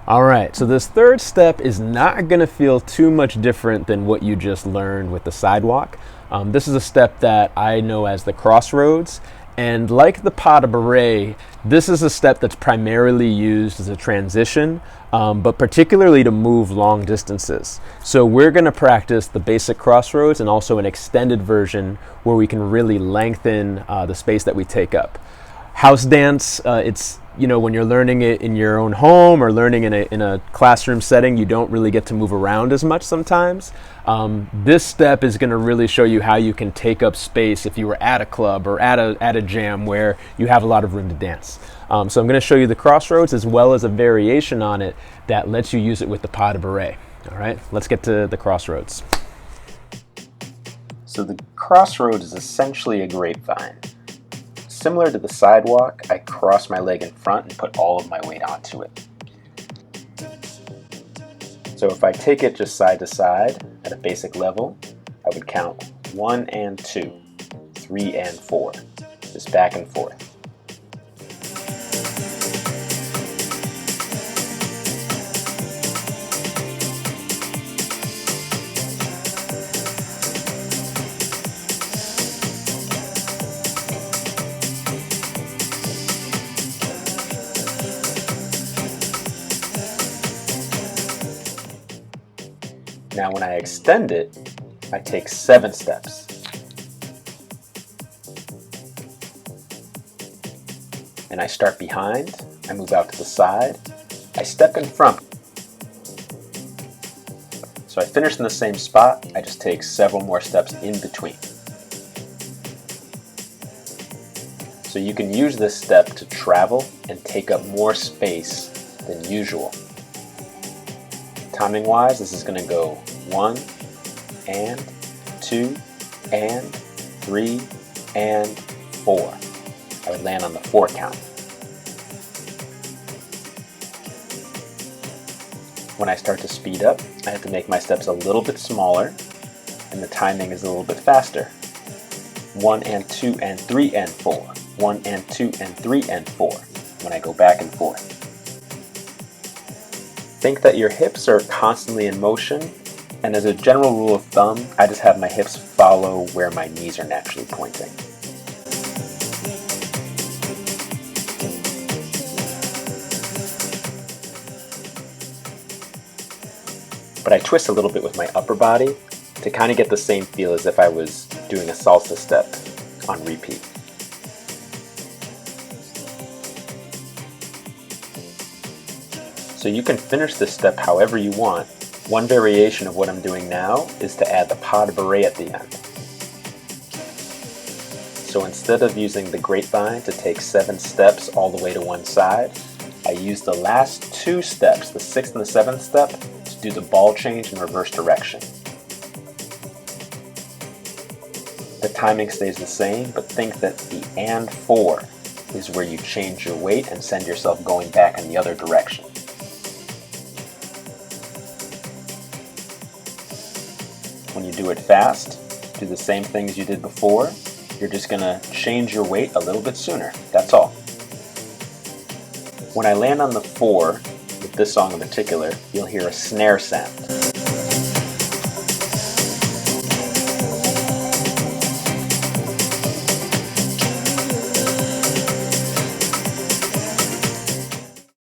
All right, so this third step is not going to feel too much different than what you just learned with the sidewalk. This is a step that I know as the Crossroads, and like the Pas de Bourree, this is a step that's primarily used as a transition, but particularly to move long distances. So we're going to practice the basic Crossroads and also an extended version where we can really lengthen the space that we take up. House dance, it's, you know, when you're learning it in your own home or learning in a classroom setting, you don't really get to move around as much sometimes. This step is going to really show you how you can take up space if you were at a club or at a jam where you have a lot of room to dance. So I'm going to show you the Crossroads as well as a variation on it that lets you use it with the Pas de Bourree. All right, let's get to the Crossroads. So the Crossroads is essentially a grapevine. Similar to the sidewalk, I cross my leg in front and put all of my weight onto it. So if I take it just side to side at a basic level, I would count 1 and 2, 3 and 4, just back and forth. Now when I extend it, I take 7 steps. And I start behind, I move out to the side, I step in front. So I finish in the same spot, I just take several more steps in between. So you can use this step to travel and take up more space than usual. Timing wise, this is going to go 1 and 2 and 3 and 4. I would land on the 4 count. When I start to speed up, I have to make my steps a little bit smaller and the timing is a little bit faster. 1 and 2 and 3 and 4. 1 and 2 and 3 and 4 when I go back and forth. Think that your hips are constantly in motion, and as a general rule of thumb, I just have my hips follow where my knees are naturally pointing. But I twist a little bit with my upper body to kind of get the same feel as if I was doing a salsa step on repeat. So you can finish this step however you want. One variation of what I'm doing now is to add the Pas de Bourree at the end. So instead of using the grapevine to take 7 steps all the way to one side, I use the last 2 steps, the 6th and the 7th step, to do the ball change in reverse direction. The timing stays the same, but think that the and 4 is where you change your weight and send yourself going back in the other direction. When you do it fast, do the same things you did before. You're just going to change your weight a little bit sooner. That's all. When I land on the 4, with this song in particular, you'll hear a snare sound.